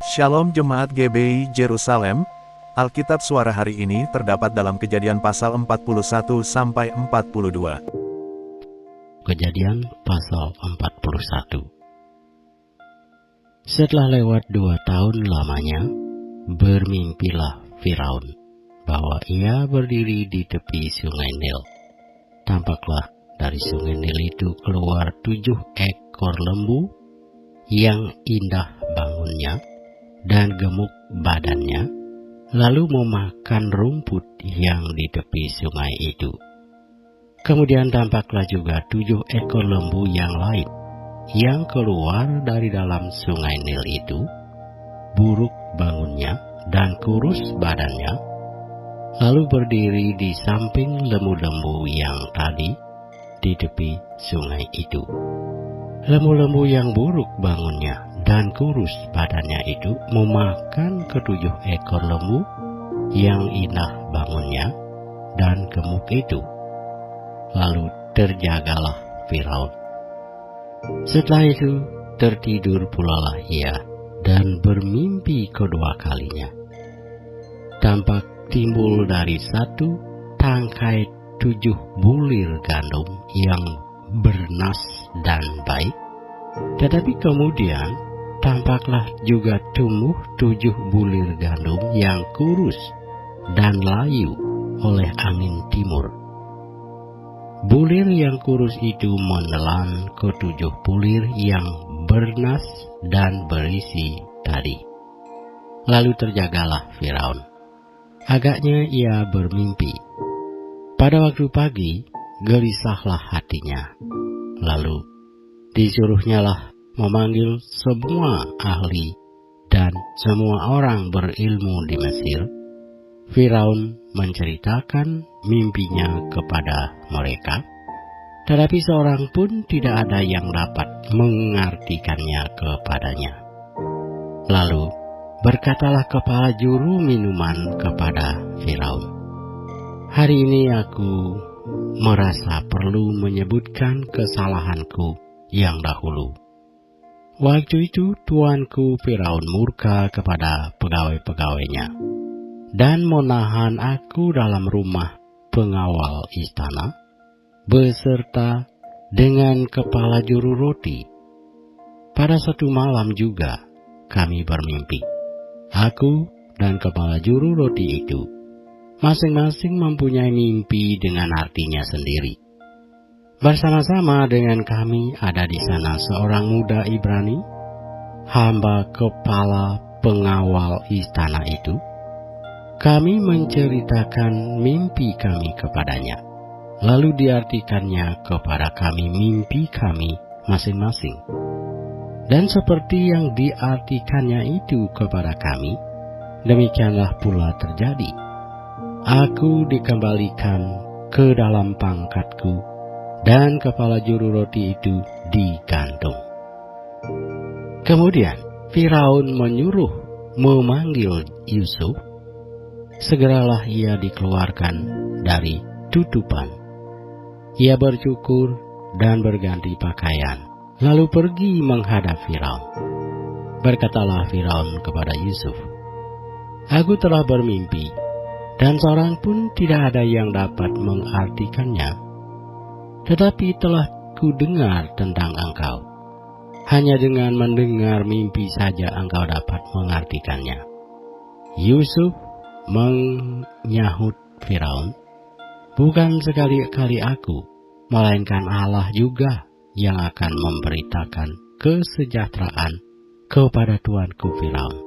Shalom Jemaat GBI Jerusalem, Alkitab suara hari ini terdapat dalam Kejadian pasal 41-42. Kejadian pasal 41. Setelah lewat 2 tahun lamanya, bermimpilah Firaun bahwa ia berdiri di tepi sungai Nil. Tampaklah dari sungai Nil itu keluar 7 ekor lembu yang indah bangunnya dan gemuk badannya, lalu memakan rumput yang di tepi sungai itu. Kemudian tampaklah juga 7 ekor lembu yang lain yang keluar dari dalam sungai Nil itu, buruk bangunnya dan kurus badannya, lalu berdiri di samping lembu-lembu yang tadi di tepi sungai itu. Lembu-lembu yang buruk bangunnya dan kurus badannya itu memakan ke-7 ekor lembu yang indah bangunnya dan gemuk itu. Lalu terjagalah Firaun. Setelah itu tertidur pulalah ia dan bermimpi kedua kalinya. Tampak timbul dari satu tangkai 7 bulir gandum yang bernas dan baik, tetapi kemudian tampaklah juga tumbuh 7 bulir gandum yang kurus dan layu oleh angin timur. Bulir yang kurus itu menelan ke-7 bulir yang bernas dan berisi tadi. Lalu terjagalah Firaun. Agaknya ia bermimpi. Pada waktu pagi, gelisahlah hatinya. Lalu disuruhnyalah memanggil semua ahli dan semua orang berilmu di Mesir. Firaun menceritakan mimpinya kepada mereka, tetapi seorang pun tidak ada yang dapat mengartikannya kepadanya. Lalu berkatalah kepala juru minuman kepada Firaun, "Hari ini aku merasa perlu menyebutkan kesalahanku yang dahulu. Waktu itu tuanku Firaun murka kepada pegawai-pegawainya dan menahan aku dalam rumah pengawal istana beserta dengan kepala juru roti. Pada suatu malam juga kami bermimpi. Aku dan kepala juru roti itu masing-masing mempunyai mimpi dengan artinya sendiri. Bersama-sama dengan kami ada di sana seorang muda Ibrani, hamba kepala pengawal istana itu. Kami menceritakan mimpi kami kepadanya, lalu diartikannya kepada kami mimpi kami masing-masing. Dan seperti yang diartikannya itu kepada kami, demikianlah pula terjadi. Aku dikembalikan ke dalam pangkatku, dan kepala juru roti itu digantung." Kemudian Firaun menyuruh memanggil Yusuf. Segeralah ia dikeluarkan dari tutupan. Ia bercukur dan berganti pakaian, lalu pergi menghadap Firaun. Berkatalah Firaun kepada Yusuf, "Aku telah bermimpi, dan seorang pun tidak ada yang dapat mengartikannya. Tetapi telah kudengar tentang engkau. Hanya dengan mendengar mimpi saja engkau dapat mengartikannya." Yusuf menyahut Firaun, "Bukan sekali-kali aku, melainkan Allah juga yang akan memberitakan kesejahteraan kepada tuanku Firaun."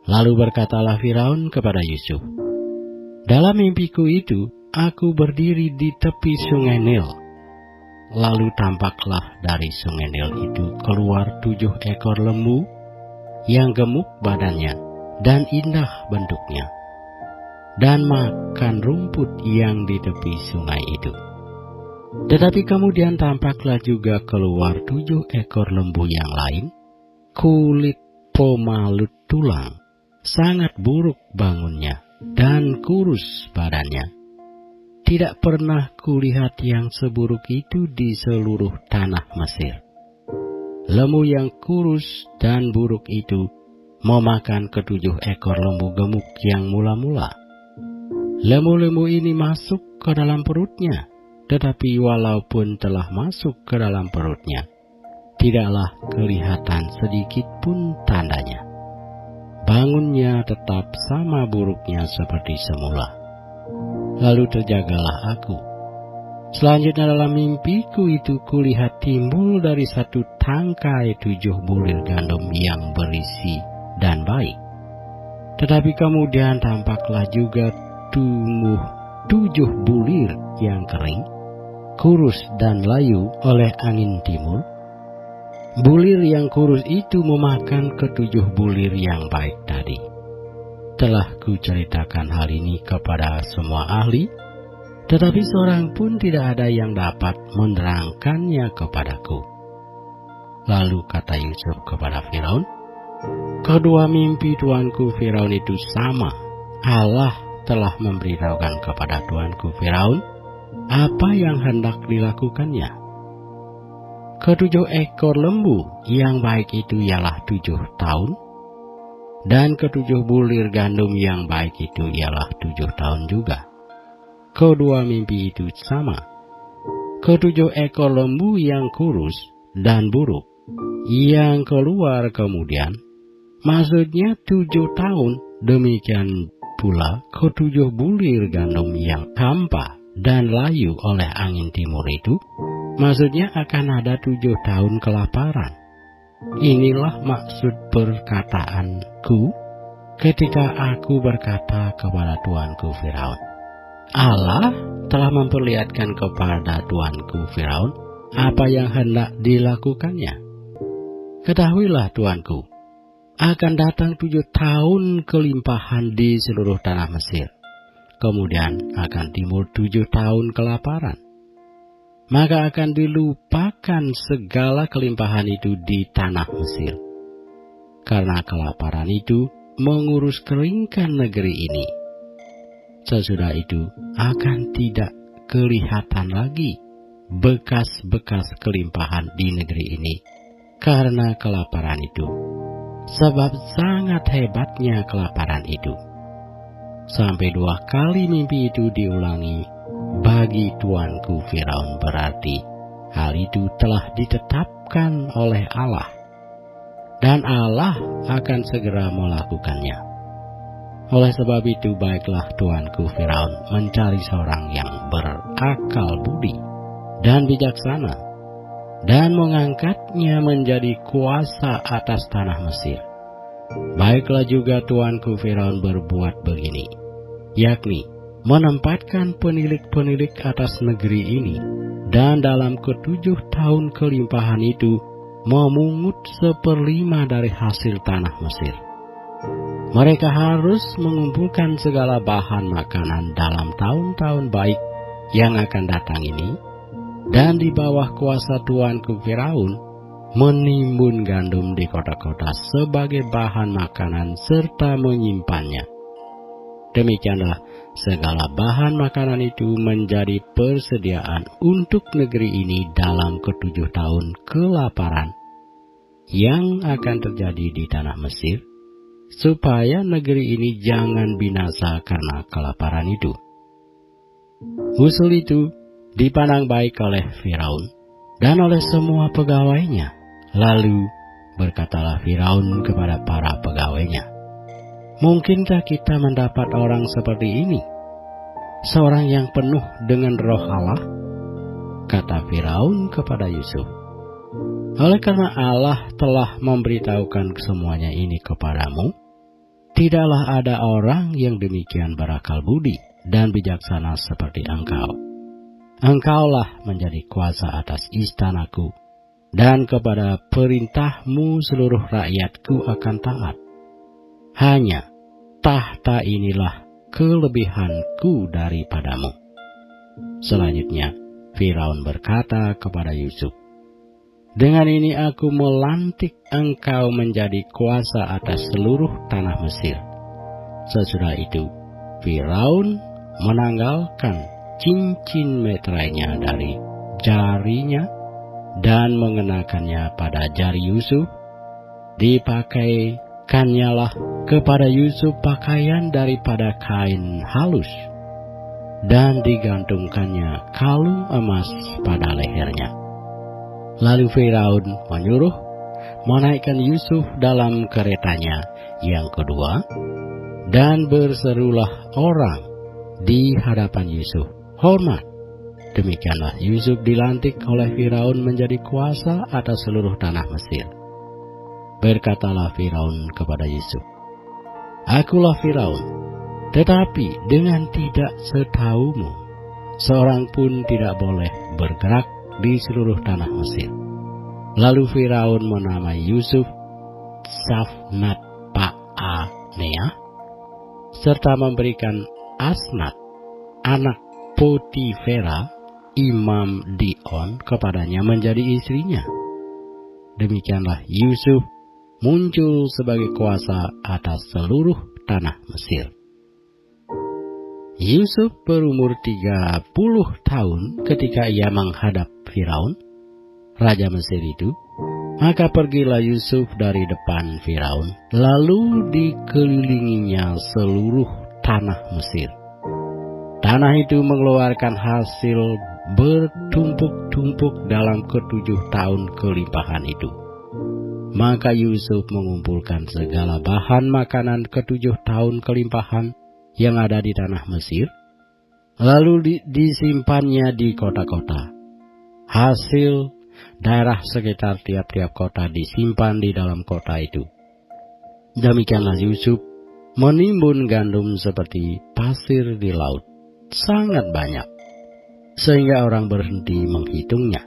Lalu berkatalah Firaun kepada Yusuf, "Dalam mimpiku itu, aku berdiri di tepi sungai Nil. Lalu tampaklah dari sungai Nil itu keluar 7 ekor lembu yang gemuk badannya dan indah bentuknya, dan makan rumput yang di tepi sungai itu. Tetapi kemudian tampaklah juga keluar 7 ekor lembu yang lain, kulit pemalut tulang, sangat buruk bangunnya, dan kurus badannya. Tidak pernah kulihat yang seburuk itu di seluruh tanah Mesir. Lembu yang kurus dan buruk itu memakan ketujuh ekor lembu gemuk yang mula-mula. Lembu-lembu ini masuk ke dalam perutnya, tetapi walaupun telah masuk ke dalam perutnya, tidaklah kelihatan sedikit pun tandanya. Bangunnya tetap sama buruknya seperti semula. Lalu terjagalah aku. Selanjutnya dalam mimpiku itu kulihat timbul dari satu tangkai 7 bulir gandum yang berisi dan baik. Tetapi kemudian tampaklah juga tumbuh 7 bulir yang kering, kurus dan layu oleh angin timur. Bulir yang kurus itu memakan ke-7 bulir yang baik tadi. Telah kuceritakan hal ini kepada semua ahli, tetapi seorang pun tidak ada yang dapat menerangkannya kepadaku. Lalu kata Yusuf kepada Firaun, kedua mimpi tuanku Firaun itu sama. Allah telah memberitahukan kepada tuanku Firaun apa yang hendak dilakukannya. Ke-7 ekor lembu yang baik itu ialah 7 tahun, dan ke-7 bulir gandum yang baik itu ialah 7 tahun juga. Kedua mimpi itu sama. Ke-7 ekor lembu yang kurus dan buruk yang keluar kemudian, maksudnya 7 tahun, demikian pula ke-7 bulir gandum yang hampa dan layu oleh angin timur itu, maksudnya akan ada 7 tahun kelaparan. Inilah maksud perkataanku ketika aku berkata kepada tuanku Firaun. Allah telah memperlihatkan kepada tuanku Firaun apa yang hendak dilakukannya. Ketahuilah tuanku, akan datang 7 tahun kelimpahan di seluruh tanah Mesir. Kemudian akan timbul 7 tahun kelaparan. Maka akan dilupakan segala kelimpahan itu di tanah Mesir. Karena kelaparan itu mengurus keringkan negeri ini. Sesudah itu akan tidak kelihatan lagi bekas-bekas kelimpahan di negeri ini karena kelaparan itu. Sebab sangat hebatnya kelaparan itu. Sampai 2 kali mimpi itu diulangi bagi tuanku Firaun, berarti hal itu telah ditetapkan oleh Allah, dan Allah akan segera melakukannya. Oleh sebab itu baiklah tuanku Firaun mencari seorang yang berakal budi dan bijaksana, dan mengangkatnya menjadi kuasa atas tanah Mesir. Baiklah juga tuanku Firaun berbuat begini, yakni menempatkan penilik-penilik atas negeri ini, dan dalam ke-7 tahun kelimpahan itu memungut 1/5 dari hasil tanah Mesir. Mereka harus mengumpulkan segala bahan makanan dalam tahun-tahun baik yang akan datang ini, dan di bawah kuasa tuanku Firaun menimbun gandum di kota-kota sebagai bahan makanan serta menyimpannya. Demikianlah segala bahan makanan itu menjadi persediaan untuk negeri ini dalam ke-7 tahun kelaparan yang akan terjadi di tanah Mesir, supaya negeri ini jangan binasa karena kelaparan itu. Usul itu dipandang baik oleh Firaun dan oleh semua pegawainya. Lalu berkatalah Firaun kepada para pegawainya, mungkinkah kita mendapat orang seperti ini, seorang yang penuh dengan roh Allah? Kata Firaun kepada Yusuf, oleh karena Allah telah memberitahukan semuanya ini kepadamu, tidaklah ada orang yang demikian berakal budi dan bijaksana seperti engkau. Engkaulah menjadi kuasa atas istanaku, dan kepada perintahmu seluruh rakyatku akan taat. Hanya tahta inilah kelebihanku daripadamu. Selanjutnya Firaun berkata kepada Yusuf, dengan ini aku melantik engkau menjadi kuasa atas seluruh tanah Mesir. Sesudah itu Firaun menanggalkan cincin meterainya dari jarinya dan mengenakannya pada jari Yusuf, dipakai Kanyalah kepada Yusuf pakaian daripada kain halus, dan digantungkannya kalung emas pada lehernya. Lalu Firaun menyuruh menaikkan Yusuf dalam keretanya yang kedua, dan berserulah orang di hadapan Yusuf, "Hormat!" Demikianlah Yusuf dilantik oleh Firaun menjadi kuasa atas seluruh tanah Mesir. Berkatalah Firaun kepada Yusuf, "Akulah Firaun, tetapi dengan tidak setahumu, seorang pun tidak boleh bergerak di seluruh tanah Mesir." Lalu Firaun menamai Yusuf Safnat Pa'aneah, serta memberikan Asnat, anak Potifera, imam Dion, kepadanya menjadi istrinya. Demikianlah Yusuf muncul sebagai kuasa atas seluruh tanah Mesir. Yusuf berumur 30 tahun ketika ia menghadap Firaun, raja Mesir itu. Maka pergilah Yusuf dari depan Firaun, lalu dikelilinginya seluruh tanah Mesir. Tanah itu mengeluarkan hasil bertumpuk-tumpuk dalam ke-7 tahun kelimpahan itu. Maka Yusuf mengumpulkan segala bahan makanan ke-7 tahun kelimpahan yang ada di tanah Mesir, lalu disimpannya di kota-kota. Hasil daerah sekitar tiap-tiap kota disimpan di dalam kota itu. Demikianlah Yusuf menimbun gandum seperti pasir di laut, sangat banyak, sehingga orang berhenti menghitungnya,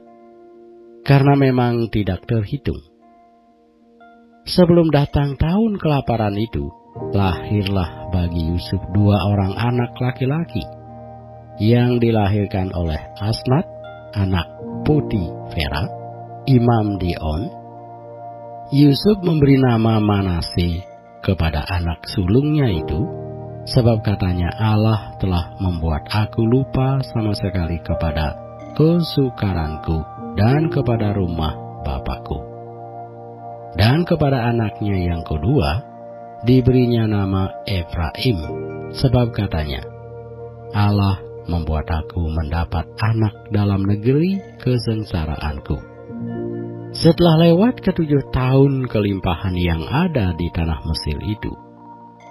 karena memang tidak terhitung. Sebelum datang tahun kelaparan itu, lahirlah bagi Yusuf 2 orang anak laki-laki, yang dilahirkan oleh Asnat, anak Potifera, imam Dion. Yusuf memberi nama Manasye kepada anak sulungnya itu, sebab katanya, "Allah telah membuat aku lupa sama sekali kepada kesukaranku dan kepada rumah Bapakku." Dan kepada anaknya yang kedua diberinya nama Efraim, sebab katanya, "Allah membuat aku mendapat anak dalam negeri kesengsaraanku." Setelah lewat ke-7 tahun kelimpahan yang ada di tanah Mesir itu,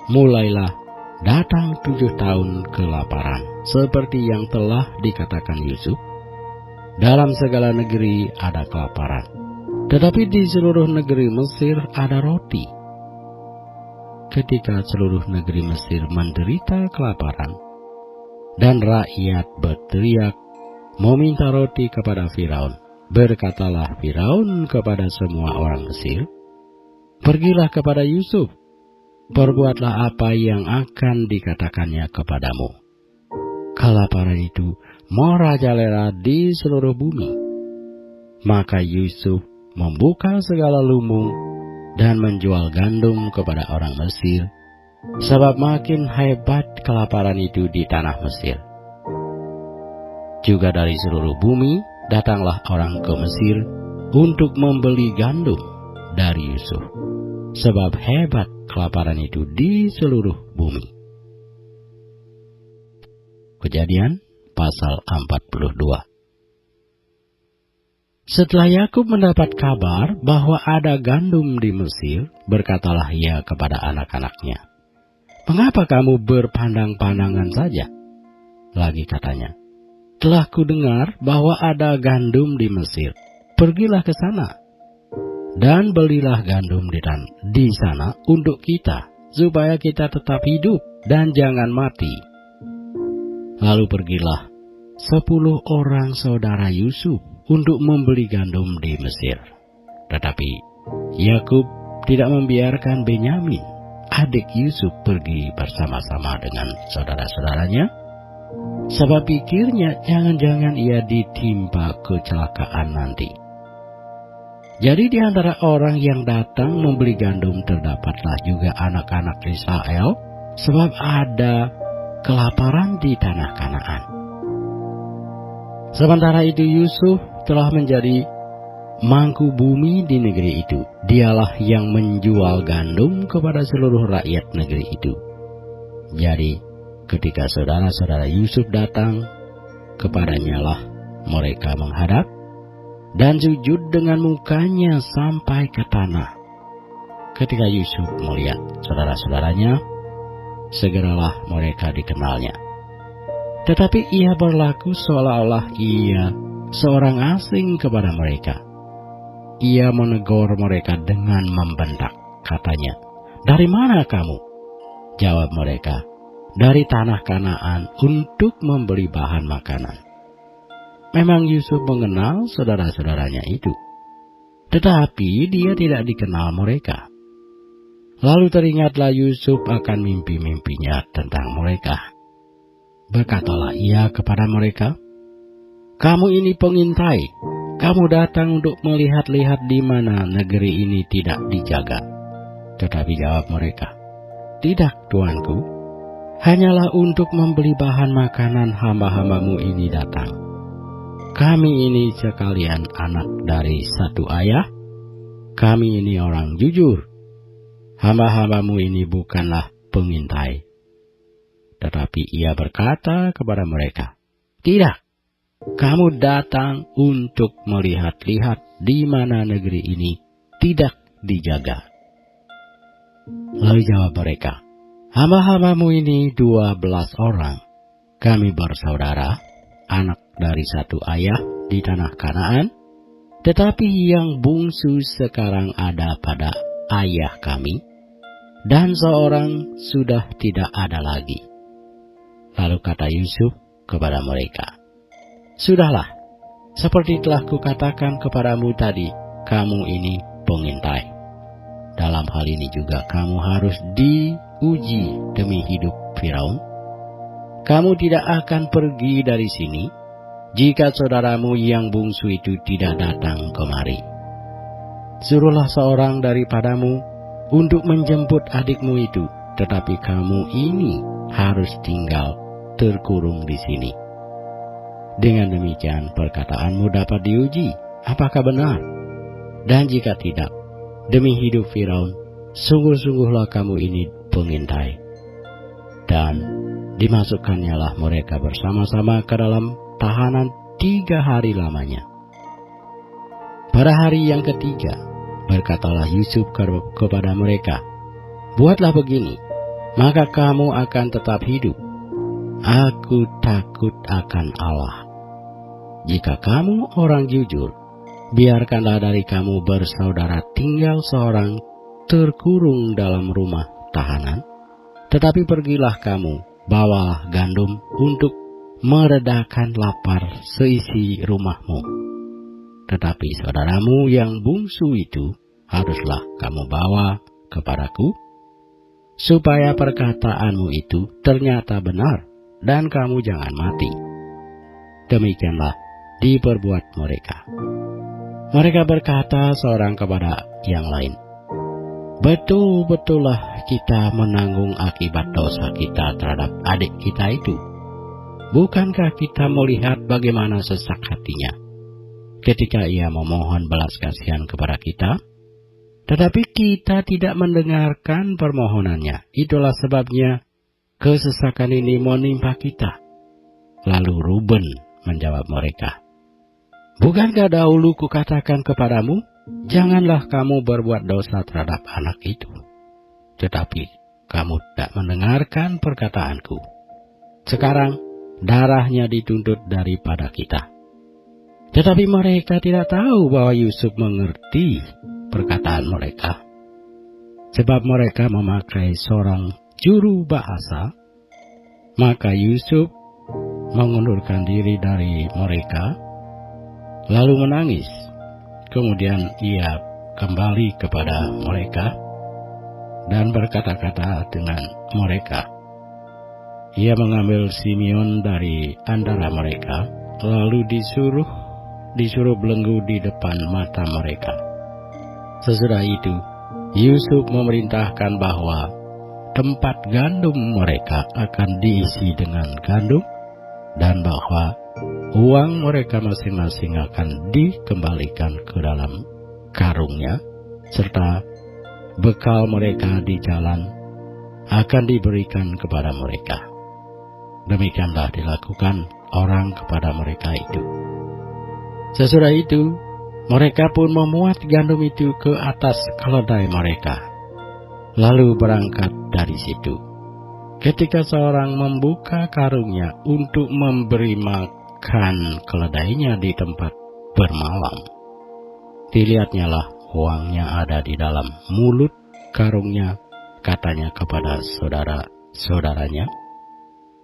mulailah datang 7 tahun kelaparan, seperti yang telah dikatakan Yusuf. Dalam segala negeri ada kelaparan, tetapi di seluruh negeri Mesir ada roti. Ketika seluruh negeri Mesir menderita kelaparan, dan rakyat berteriak meminta roti kepada Firaun, berkatalah Firaun kepada semua orang Mesir, "Pergilah kepada Yusuf, perbuatlah apa yang akan dikatakannya kepadamu." Kelaparan itu merajalela di seluruh bumi. Maka Yusuf membuka segala lumbung dan menjual gandum kepada orang Mesir, sebab makin hebat kelaparan itu di tanah Mesir. Juga dari seluruh bumi datanglah orang ke Mesir untuk membeli gandum dari Yusuf, sebab hebat kelaparan itu di seluruh bumi. Kejadian pasal 42. Setelah Yakub mendapat kabar bahwa ada gandum di Mesir, berkatalah ia kepada anak-anaknya, "Mengapa kamu berpandang-pandangan saja?" Lagi katanya, "Telah kudengar bahwa ada gandum di Mesir. Pergilah ke sana dan belilah gandum di sana untuk kita, supaya kita tetap hidup dan jangan mati." Lalu pergilah 10 orang saudara Yusuf untuk membeli gandum di Mesir. Tetapi Yakub tidak membiarkan Benyamin, adik Yusuf, pergi bersama-sama dengan saudara-saudaranya, sebab pikirnya jangan-jangan ia ditimpa kecelakaan nanti. Jadi di antara orang yang datang membeli gandum terdapatlah juga anak-anak Israel, sebab ada kelaparan di tanah Kanaan. Sementara itu Yusuf telah menjadi mangku bumi di negeri itu. Dialah yang menjual gandum kepada seluruh rakyat negeri itu. Jadi, ketika saudara-saudara Yusuf datang, kepadanya lah mereka menghadap dan sujud dengan mukanya sampai ke tanah. Ketika Yusuf melihat saudara-saudaranya, segeralah mereka dikenalnya. Tetapi ia berlaku seolah-olah ia seorang asing kepada mereka. Ia menegur mereka dengan membentak. Katanya, "Dari mana kamu?" Jawab mereka, "Dari tanah Kanaan untuk membeli bahan makanan." Memang Yusuf mengenal saudara-saudaranya itu, tetapi dia tidak dikenal mereka. Lalu teringatlah Yusuf akan mimpi-mimpinya tentang mereka. Berkatalah ia kepada mereka, "Kamu ini pengintai. Kamu datang untuk melihat-lihat di mana negeri ini tidak dijaga." Tetapi jawab mereka, "Tidak, tuanku. Hanyalah untuk membeli bahan makanan hamba-hambamu ini datang. Kami ini sekalian anak dari satu ayah. Kami ini orang jujur. Hamba-hambamu ini bukanlah pengintai." Tetapi ia berkata kepada mereka, "Tidak, kamu datang untuk melihat-lihat di mana negeri ini tidak dijaga." Lalu jawab mereka, "Hamba-hambamu ini 12 orang. Kami bersaudara, anak dari satu ayah di tanah Kanaan, tetapi yang bungsu sekarang ada pada ayah kami, dan seorang sudah tidak ada lagi." Lalu kata Yusuf kepada mereka, "Sudahlah, seperti telah kukatakan kepadamu tadi, kamu ini pengintai. Dalam hal ini juga kamu harus diuji demi hidup Firaun. Kamu tidak akan pergi dari sini jika saudaramu yang bungsu itu tidak datang kemari. Suruhlah seorang daripadamu untuk menjemput adikmu itu, tetapi kamu ini harus tinggal terkurung di sini. Dengan demikian perkataanmu dapat diuji apakah benar. Dan jika tidak, demi hidup Firaun, sungguh-sungguhlah kamu ini pengintai." Dan dimasukkannya mereka bersama-sama ke dalam tahanan 3 hari lamanya. Pada hari yang ketiga, berkatalah Yusuf kepada mereka, "Buatlah begini, maka kamu akan tetap hidup. Aku takut akan Allah. Jika kamu orang jujur, biarkanlah dari kamu bersaudara tinggal seorang terkurung dalam rumah tahanan. Tetapi pergilah kamu, bawalah gandum untuk meredakan lapar seisi rumahmu. Tetapi saudaramu yang bungsu itu haruslah kamu bawa kepadaku, supaya perkataanmu itu ternyata benar, dan kamu jangan mati." Demikianlah diperbuat mereka. Mereka berkata seorang kepada yang lain, "Betul-betullah kita menanggung akibat dosa kita terhadap adik kita itu. Bukankah kita melihat bagaimana sesak hatinya ketika ia memohon belas kasihan kepada kita? Tetapi kita tidak mendengarkan permohonannya. Itulah sebabnya kesesakan ini menimpa kita." Lalu Ruben menjawab mereka, "Bukankah dahulu kukatakan kepadamu, janganlah kamu berbuat dosa terhadap anak itu? Tetapi kamu tidak mendengarkan perkataanku. Sekarang darahnya dituntut daripada kita." Tetapi mereka tidak tahu bahwa Yusuf mengerti perkataan mereka, sebab mereka memakai seorang juru bahasa. Maka Yusuf mengundurkan diri dari mereka, lalu menangis. Kemudian ia kembali kepada mereka dan berkata-kata dengan mereka. Ia mengambil Simeon dari antara mereka, lalu disuruh belenggu di depan mata mereka. Sesudah itu, Yusuf memerintahkan bahwa tempat gandum mereka akan diisi dengan gandum, dan bahwa uang mereka masing-masing akan dikembalikan ke dalam karungnya, serta bekal mereka di jalan akan diberikan kepada mereka. Demikianlah dilakukan orang kepada mereka itu. Sesudah itu, mereka pun memuat gandum itu ke atas keledai mereka, lalu berangkat dari situ. Ketika seorang membuka karungnya untuk memberi makan keledainya di tempat bermalam, dilihatnya lah uangnya ada di dalam mulut karungnya. Katanya kepada saudara-saudaranya,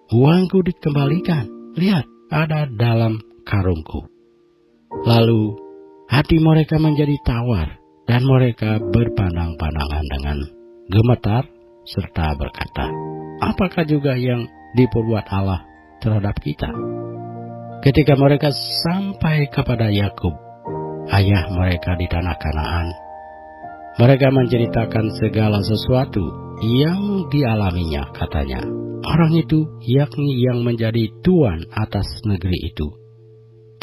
"Uangku dikembalikan, lihat ada dalam karungku." Lalu hati mereka menjadi tawar, dan mereka berpandang-pandangan dengan gemetar, serta berkata, "Apakah juga yang diperbuat Allah terhadap kita?" Ketika mereka sampai kepada Yakub, ayah mereka di tanah Kanaan, mereka menceritakan segala sesuatu yang dialaminya. Katanya, orang itu, yakni yang menjadi tuan atas negeri itu,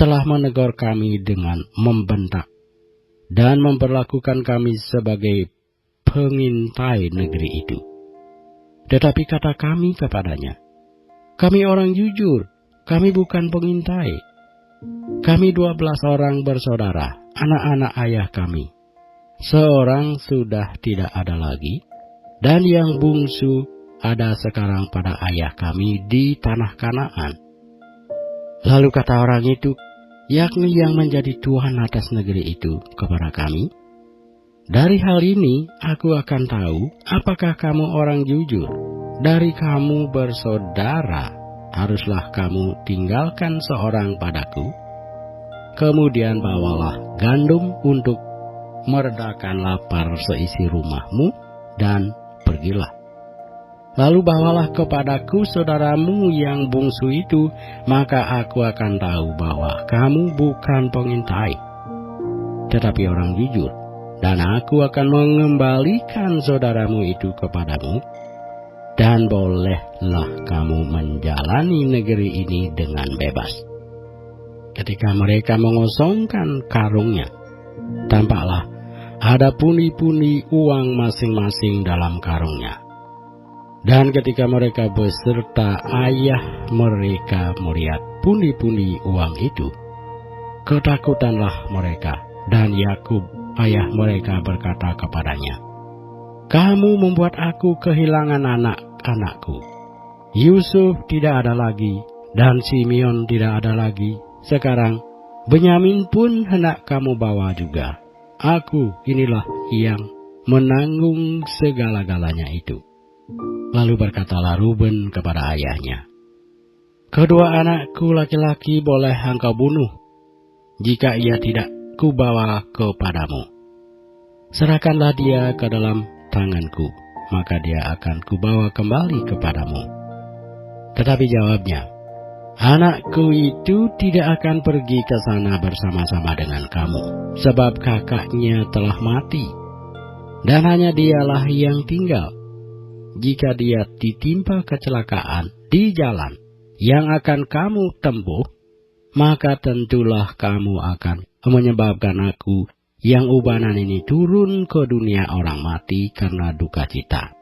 telah menegur kami dengan membentak dan memperlakukan kami sebagai pengintai negeri itu. Tetapi kata kami kepadanya, "Kami orang jujur, kami bukan pengintai. Kami 12 orang bersaudara, anak-anak ayah kami. Seorang sudah tidak ada lagi, dan yang bungsu ada sekarang pada ayah kami di tanah Kanaan." Lalu kata orang itu, yakni yang menjadi tuan atas negeri itu, kepada kami, "Dari hal ini aku akan tahu apakah kamu orang jujur. Dari kamu bersaudara, haruslah kamu tinggalkan seorang padaku. Kemudian bawalah gandum untuk meredakan lapar seisi rumahmu, dan pergilah. Lalu bawalah kepadaku saudaramu yang bungsu itu, maka aku akan tahu bahwa kamu bukan pengintai, tetapi orang jujur, dan aku akan mengembalikan saudaramu itu kepadamu, dan bolehlah kamu menjalani negeri ini dengan bebas." Ketika mereka mengosongkan karungnya, tampaklah ada pundi-pundi uang masing-masing dalam karungnya. Dan ketika mereka beserta ayah mereka melihat pundi-pundi uang itu, ketakutanlah mereka, dan Yakub ayah mereka berkata kepadanya, "Kamu membuat aku kehilangan anak-anakku. Yusuf tidak ada lagi, dan Simeon tidak ada lagi. Sekarang Benyamin pun hendak kamu bawa juga. Aku inilah yang menanggung segala-galanya itu." Lalu berkatalah Ruben kepada ayahnya, "Kedua anakku laki-laki boleh engkau bunuh, jika ia tidak kubawa kepadamu. Serahkanlah dia ke dalam tanganku, maka dia akan kubawa kembali kepadamu." Tetapi jawabnya, "Anakku itu tidak akan pergi ke sana bersama-sama dengan kamu, sebab kakaknya telah mati, dan hanya dialah yang tinggal. Jika dia ditimpa kecelakaan di jalan yang akan kamu tempuh, maka tentulah kamu akan menyebabkan aku yang ubanan ini turun ke dunia orang mati karena duka cita.